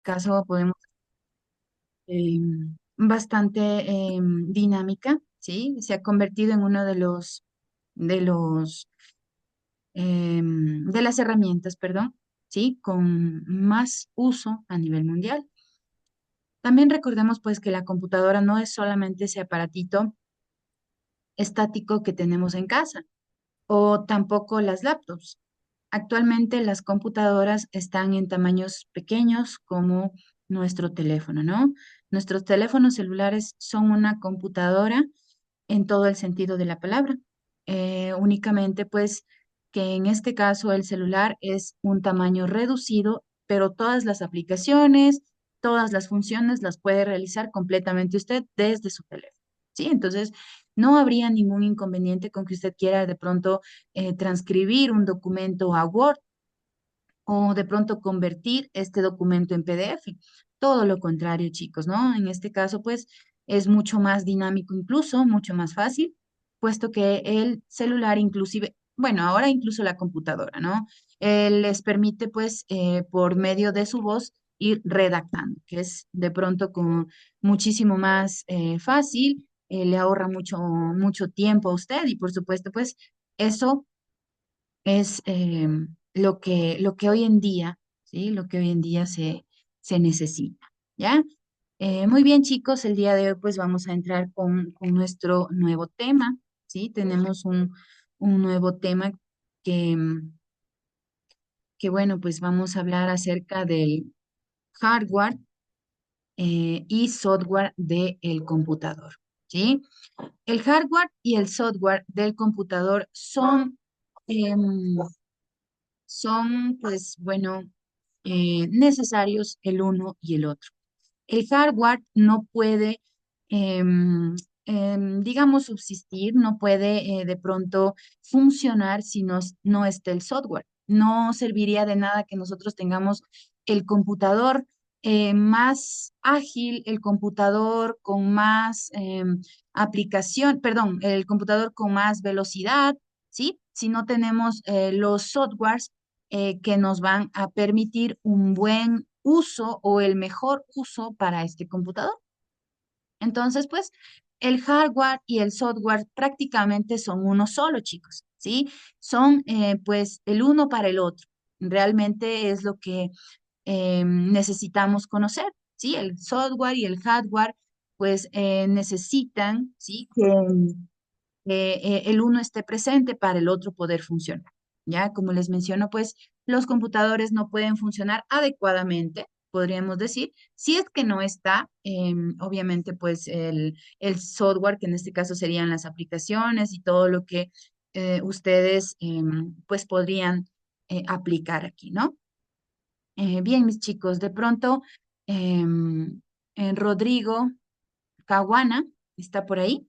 Caso podemos bastante dinámica, ¿sí? Se ha convertido en uno de los, de las herramientas, perdón, ¿sí? Con más uso a nivel mundial. También recordemos pues que la computadora no es solamente ese aparatito estático que tenemos en casa o tampoco las laptops. Actualmente las computadoras están en tamaños pequeños como nuestro teléfono, ¿no? Nuestros teléfonos celulares son una computadora en todo el sentido de la palabra. Únicamente pues que en este caso el celular es un tamaño reducido, pero todas las aplicaciones, todas las funciones las puede realizar completamente usted desde su teléfono. ¿Sí? Entonces, no habría ningún inconveniente con que usted quiera de pronto transcribir un documento a Word o de pronto convertir este documento en PDF. Todo lo contrario, chicos, ¿no? En este caso, pues, es mucho más dinámico incluso, mucho más fácil, puesto que el celular inclusive, bueno, ahora incluso la computadora, ¿no? Les permite, pues, por medio de su voz ir redactando, que es de pronto como muchísimo más fácil, le ahorra mucho tiempo a usted y por supuesto, pues, eso es lo que hoy en día, ¿sí? Lo que hoy en día se necesita, ¿ya? Muy bien, chicos, el día de hoy pues vamos a entrar con nuestro nuevo tema, ¿sí? Tenemos un nuevo tema que, bueno, pues vamos a hablar acerca del hardware y software del computador, ¿sí? El hardware y el software del computador em, son, pues, bueno, necesarios el uno y el otro. El hardware no puede, digamos, subsistir, no puede de pronto funcionar si no está el software. No serviría de nada que nosotros tengamos el computador más ágil, el computador con más aplicación, perdón, el computador con más velocidad, ¿sí? Si no tenemos los softwares que nos van a permitir un buen uso o el mejor uso para este computador. Entonces, pues, el hardware y el software prácticamente son uno solo, chicos, ¿sí? Son, pues, el uno para el otro. Realmente es lo que necesitamos conocer, ¿sí? El software y el hardware, pues, necesitan, ¿sí? El uno esté presente para el otro poder funcionar. Ya, como les menciono, pues los computadores no pueden funcionar adecuadamente, podríamos decir, si es que no está, obviamente, pues el software, que en este caso serían las aplicaciones y todo lo que ustedes, pues, podrían aplicar aquí, ¿no? Bien, mis chicos, de pronto, Rodrigo Caguana está por ahí.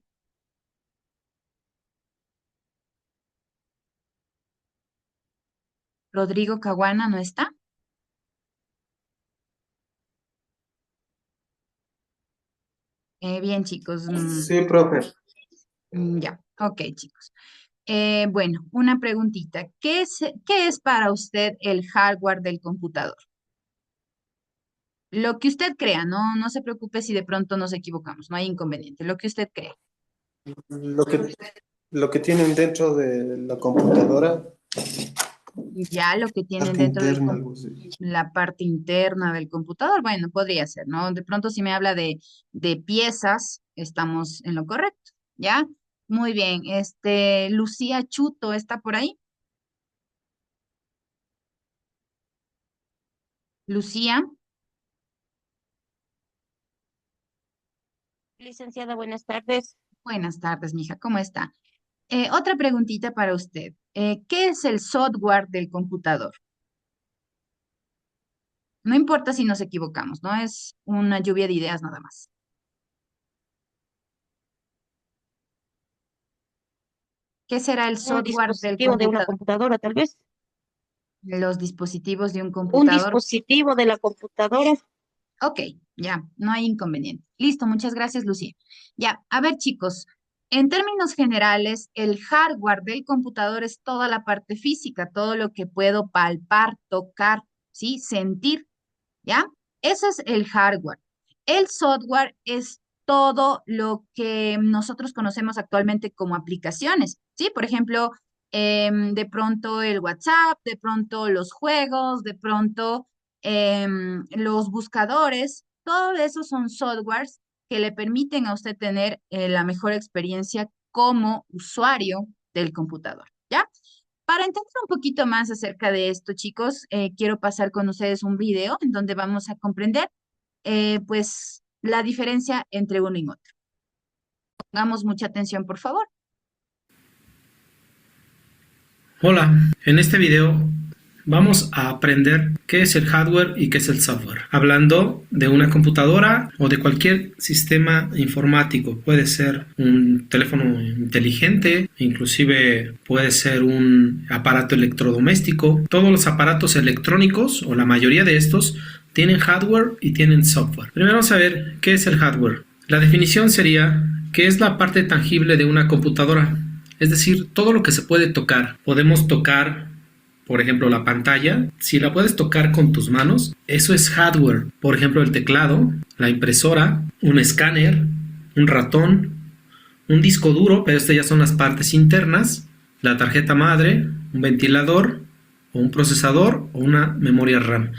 Rodrigo Caguana no está. Bien, chicos. Sí, profe. Ya, ok, chicos. Bueno, una preguntita. Qué es para usted el hardware del computador? Lo que usted crea, no se preocupe si de pronto nos equivocamos, no hay inconveniente. Lo que usted crea. Lo que, lo que tienen dentro de la computadora, Ya lo que tienen parte dentro interna, algo así. la parte interna del computador, bueno, podría ser, ¿no? De pronto si me habla de piezas, estamos en lo correcto, ¿ya? Muy bien. Lucía Chuto está por ahí. Lucía. Licenciada, buenas tardes. Buenas tardes, mija, ¿cómo está? Otra preguntita para usted. ¿Qué es el software del computador? No importa si nos equivocamos, ¿no? Es una lluvia de ideas nada más. ¿Qué será el Un software del dispositivo de una computador? computadora, tal vez. Los dispositivos de un Un computador. dispositivo de la computadora. Ok, ya, no hay inconveniente. Listo, muchas gracias, Lucía. Ya, a ver, chicos, en términos generales, el hardware del computador es toda la parte física, todo lo que puedo palpar, tocar, ¿sí? Sentir, ¿ya? Eso es el hardware. El software es todo lo que nosotros conocemos actualmente como aplicaciones, ¿sí? Por ejemplo, de pronto el WhatsApp, de pronto los juegos, de pronto los buscadores, todo eso son softwares que le permiten a usted tener la mejor experiencia como usuario del computador, ¿ya? Para entender un poquito más acerca de esto, chicos, quiero pasar con ustedes un video en donde vamos a comprender, pues, la diferencia entre uno y otro. Pongamos mucha atención, por favor. Hola, en este video vamos a aprender qué es el hardware y qué es el software. Hablando de una computadora o de cualquier sistema informático. Puede ser un teléfono inteligente, inclusive puede ser un aparato electrodoméstico. Todos los aparatos electrónicos, o la mayoría de estos, tienen hardware y tienen software. Primero vamos a ver qué es el hardware. La definición sería que es la parte tangible de una computadora. Es decir, todo lo que se puede tocar. Podemos tocar, por ejemplo, la pantalla. Si la puedes tocar con tus manos, eso es hardware. Por ejemplo, el teclado, la impresora, un escáner, un ratón, un disco duro, pero estas ya son las partes internas, la tarjeta madre, un ventilador, o un procesador, o una memoria RAM.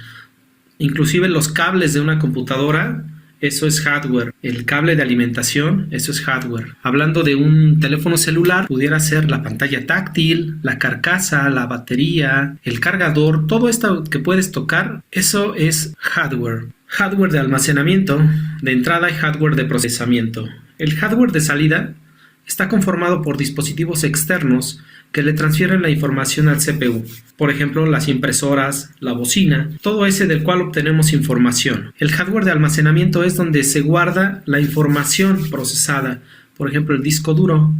Inclusive los cables de una computadora, eso es hardware. El cable de alimentación, eso es hardware. Hablando de un teléfono celular, pudiera ser la pantalla táctil, la carcasa, la batería, el cargador, todo esto que puedes tocar, eso es hardware. Hardware de almacenamiento, de entrada y hardware de procesamiento. El hardware de salida está conformado por dispositivos externos que le transfieren la información al CPU. Por ejemplo, las impresoras, la bocina, todo ese del cual obtenemos información. El hardware de almacenamiento es donde se guarda la información procesada. Por ejemplo, el disco duro.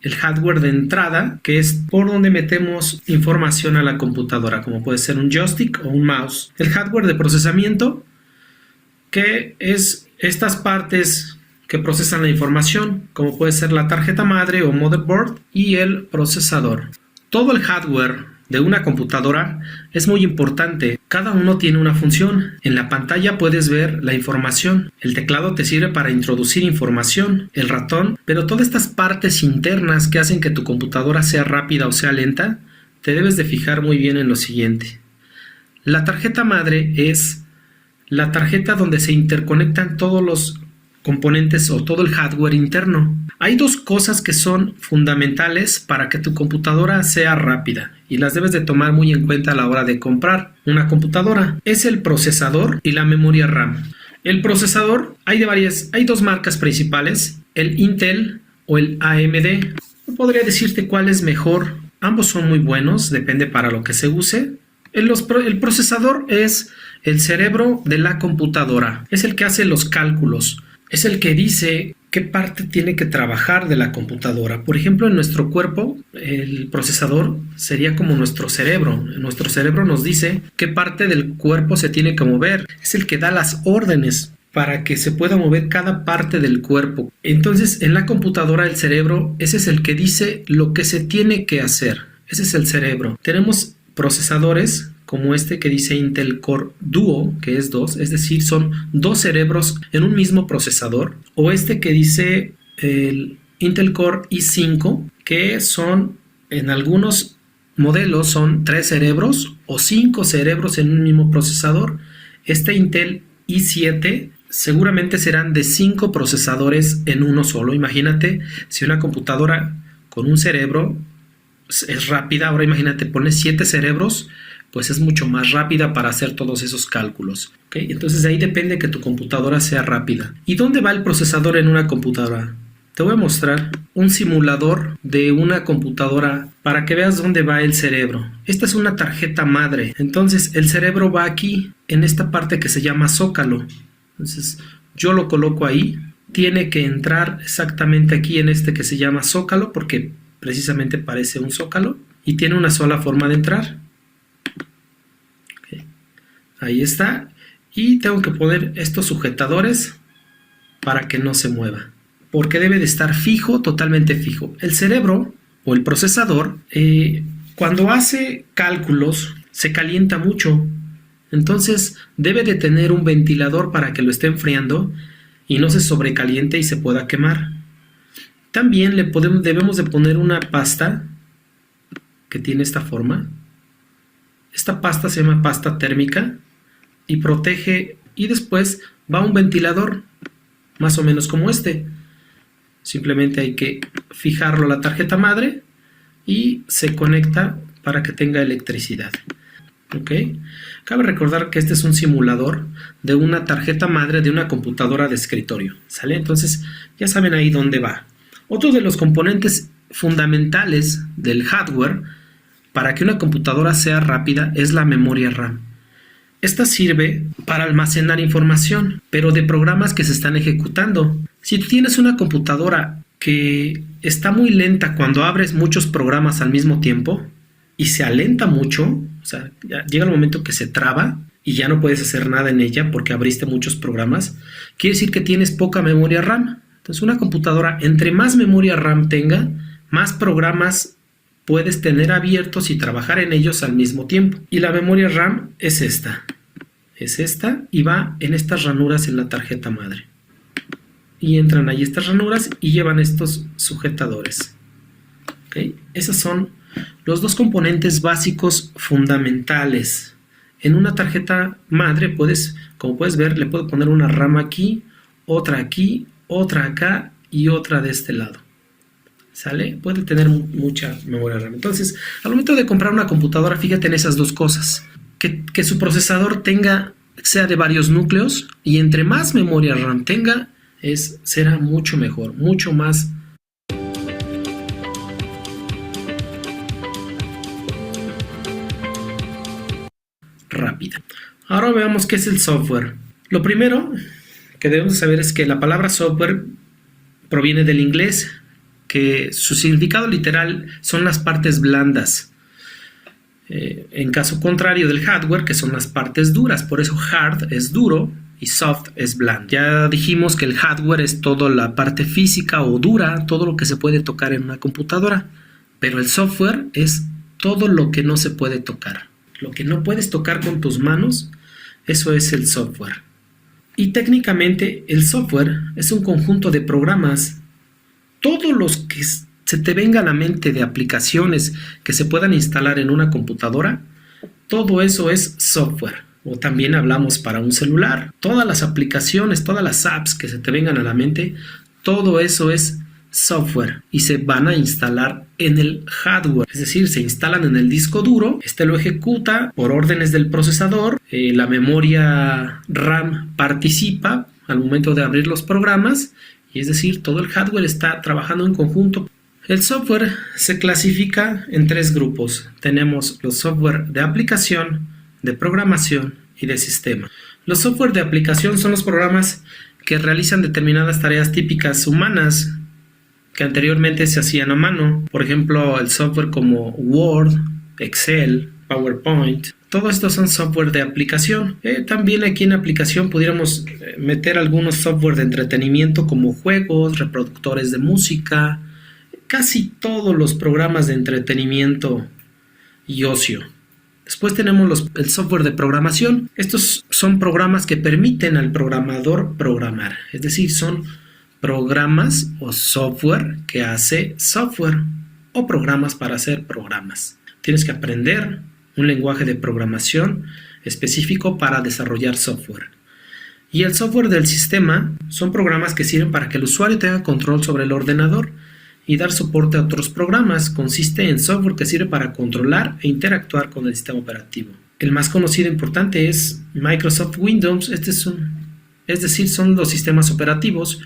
El hardware de entrada, que es por donde metemos información a la computadora, como puede ser un joystick o un mouse. El hardware de procesamiento, que es estas partes que procesan la información, como puede ser la tarjeta madre o motherboard y el procesador. Todo el hardware de una computadora es muy importante. Cada uno tiene una función. En la pantalla puedes ver la información. El teclado te sirve para introducir información, el ratón, pero todas estas partes internas que hacen que tu computadora sea rápida o sea lenta, te debes de fijar muy bien en lo siguiente. La tarjeta madre es la tarjeta donde se interconectan todos los componentes o todo el hardware interno. Hay dos cosas que son fundamentales para que tu computadora sea rápida y las debes de tomar muy en cuenta a la hora de comprar una computadora. Es el procesador y la memoria RAM. El procesador hay dos marcas principales, el Intel o el AMD. No podría decirte cuál es mejor. Ambos son muy buenos, depende para lo que se use. El procesador es el cerebro de la computadora, es el que hace los cálculos. Es el que dice qué parte tiene que trabajar de la computadora. Por ejemplo, en nuestro cuerpo, el procesador sería como nuestro cerebro. Nuestro cerebro nos dice qué parte del cuerpo se tiene que mover. Es el que da las órdenes para que se pueda mover cada parte del cuerpo. Entonces, en la computadora, el cerebro, ese es el que dice lo que se tiene que hacer. Ese es el cerebro. Tenemos procesadores como este que dice Intel Core Duo, que es 2, es decir, son dos cerebros en un mismo procesador, o este que dice el Intel Core i5, que son, en algunos modelos, son 3 cerebros o 5 cerebros en un mismo procesador. Este Intel i7 seguramente serán de 5 procesadores en uno solo. Imagínate si una computadora con un cerebro es rápida, ahora imagínate, pones 7 cerebros, pues es mucho más rápida para hacer todos esos cálculos. ¿Okay? Entonces de ahí depende que tu computadora sea rápida. ¿Y dónde va el procesador en una computadora? Te voy a mostrar un simulador de una computadora para que veas dónde va el cerebro. Esta es una tarjeta madre. Entonces el cerebro va aquí, en esta parte que se llama zócalo. Entonces yo lo coloco ahí. Tiene que entrar exactamente aquí en este que se llama zócalo, porque precisamente parece un zócalo. Y tiene una sola forma de entrar. Ahí está, y tengo que poner estos sujetadores para que no se mueva, porque debe de estar fijo, totalmente fijo. El cerebro o el procesador, cuando hace cálculos, se calienta mucho. Entonces debe de tener un ventilador para que lo esté enfriando y no se sobrecaliente y se pueda quemar. También debemos de poner una pasta que tiene esta forma. Esta pasta se llama pasta térmica y protege, y después va un ventilador más o menos como este. Simplemente hay que fijarlo a la tarjeta madre y se conecta para que tenga electricidad. ¿Ok? Cabe recordar que este es un simulador de una tarjeta madre de una computadora de escritorio. ¿Sale? Entonces ya saben ahí dónde va. Otro de los componentes fundamentales del hardware para que una computadora sea rápida es la memoria RAM. Esta sirve para almacenar información, pero de programas que se están ejecutando. Si tú tienes una computadora que está muy lenta cuando abres muchos programas al mismo tiempo y se alenta mucho, o sea, llega el momento que se traba y ya no puedes hacer nada en ella porque abriste muchos programas, quiere decir que tienes poca memoria RAM. Entonces una computadora, entre más memoria RAM tenga, más programas puedes tener abiertos y trabajar en ellos al mismo tiempo. Y la memoria RAM es esta. Es esta y va en estas ranuras en la tarjeta madre. Y entran ahí estas ranuras y llevan estos sujetadores. ¿Okay? Esos son los dos componentes básicos fundamentales. En una tarjeta madre como puedes ver, le puedo poner una RAM aquí, otra acá y otra de este lado. ¿Sale? Puede tener mucha memoria RAM. Entonces, al momento de comprar una computadora, fíjate en esas dos cosas. Que su procesador sea de varios núcleos, y entre más memoria RAM tenga, será mucho mejor, mucho más rápida. Ahora veamos qué es el software. Lo primero que debemos saber es que la palabra software proviene del inglés, que su significado literal son las partes blandas. En caso contrario del hardware, que son las partes duras. Por eso hard es duro y soft es blando. Ya dijimos que el hardware es toda la parte física o dura, todo lo que se puede tocar en una computadora. Pero el software es todo lo que no se puede tocar. Lo que no puedes tocar con tus manos, eso es el software. Y técnicamente el software es un conjunto de programas. Todos los que se te venga a la mente de aplicaciones que se puedan instalar en una computadora, todo eso es software. O también hablamos para un celular. Todas las aplicaciones, todas las apps que se te vengan a la mente, todo eso es software y se van a instalar en el hardware. Es decir, se instalan en el disco duro, este lo ejecuta por órdenes del procesador, la memoria RAM participa al momento de abrir los programas, y es decir, todo el hardware está trabajando en conjunto. El software se clasifica en tres grupos. Tenemos los software de aplicación, de programación y de sistema. Los software de aplicación son los programas que realizan determinadas tareas típicas humanas que anteriormente se hacían a mano. Por ejemplo, el software como Word, Excel, PowerPoint. Todo esto son software de aplicación. También aquí en aplicación pudiéramos meter algunos software de entretenimiento como juegos, reproductores de música, casi todos los programas de entretenimiento y ocio. Después tenemos el software de programación. Estos son programas que permiten al programador programar. Es decir, son programas o software que hace software o programas para hacer programas. Tienes que aprender un lenguaje de programación específico para desarrollar software. Y el software del sistema son programas que sirven para que el usuario tenga control sobre el ordenador y dar soporte a otros programas. Consiste en software que sirve para controlar e interactuar con el sistema operativo. El más conocido e importante es Microsoft Windows. Es decir, son los sistemas operativos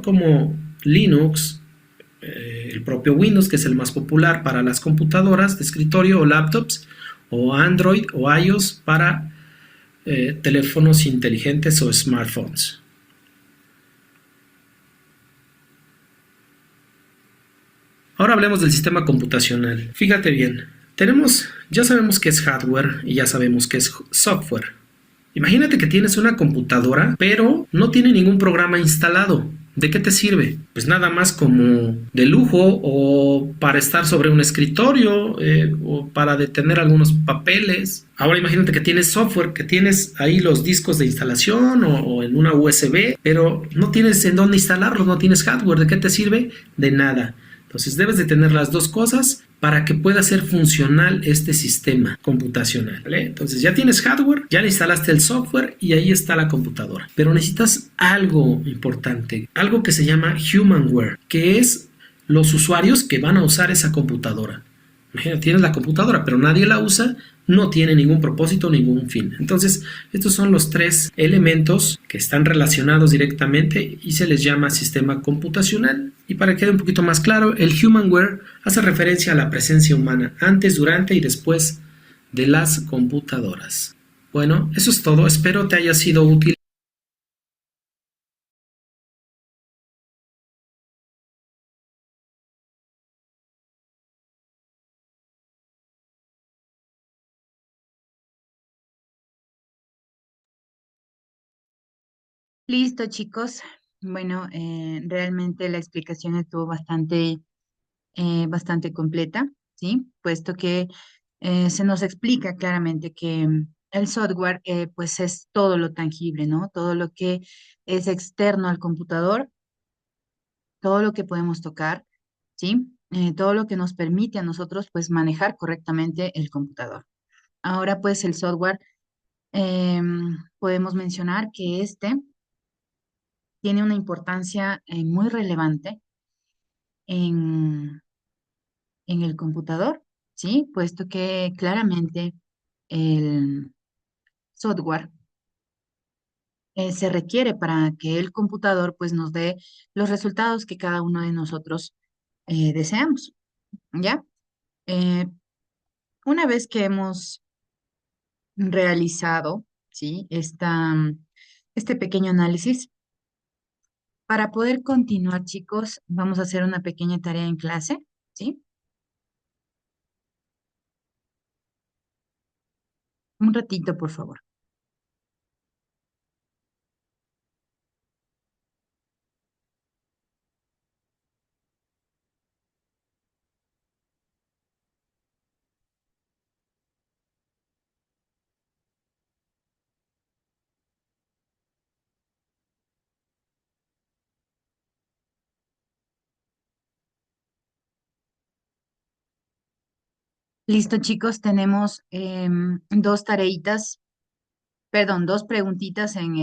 como Linux, el propio Windows, que es el más popular para las computadoras de escritorio o laptops, o Android o iOS para teléfonos inteligentes o smartphones. Ahora hablemos del sistema computacional. Fíjate bien, ya sabemos qué es hardware y ya sabemos qué es software. Imagínate que tienes una computadora, pero no tiene ningún programa instalado. ¿De qué te sirve? Pues nada más como de lujo o para estar sobre un escritorio o para detener algunos papeles. Ahora imagínate que tienes software, que tienes ahí los discos de instalación o en una USB, pero no tienes en dónde instalarlos, no tienes hardware. ¿De qué te sirve? De nada. Entonces debes de tener las dos cosas para que pueda ser funcional este sistema computacional, ¿vale? Entonces ya tienes hardware, ya le instalaste el software y ahí está la computadora. Pero necesitas algo importante, algo que se llama humanware, que es los usuarios que van a usar esa computadora. Imagina, tienes la computadora, pero nadie la usa, no tiene ningún propósito, ningún fin. Entonces, estos son los tres elementos que están relacionados directamente y se les llama sistema computacional. Y para que quede un poquito más claro, el humanware hace referencia a la presencia humana antes, durante y después de las computadoras. Bueno, eso es todo. Espero te haya sido útil. Listo, chicos. Bueno, realmente la explicación estuvo bastante completa, ¿sí? Puesto que se nos explica claramente que el software, pues es todo lo tangible, ¿no? Todo lo que es externo al computador, todo lo que podemos tocar, ¿sí? Todo lo que nos permite a nosotros, pues, manejar correctamente el computador. Ahora, pues, el software, podemos mencionar que este tiene una importancia muy relevante en, en el computador, ¿sí? Puesto que claramente el software se requiere para que el computador pues nos dé los resultados que cada uno de nosotros deseamos, ¿ya? Eh, una vez que hemos realizado, ¿sí? Este pequeño análisis, para poder continuar, chicos, vamos a hacer una pequeña tarea en clase, ¿sí? Un ratito, por favor. Listo, chicos, tenemos dos tareitas, perdón, dos preguntitas en el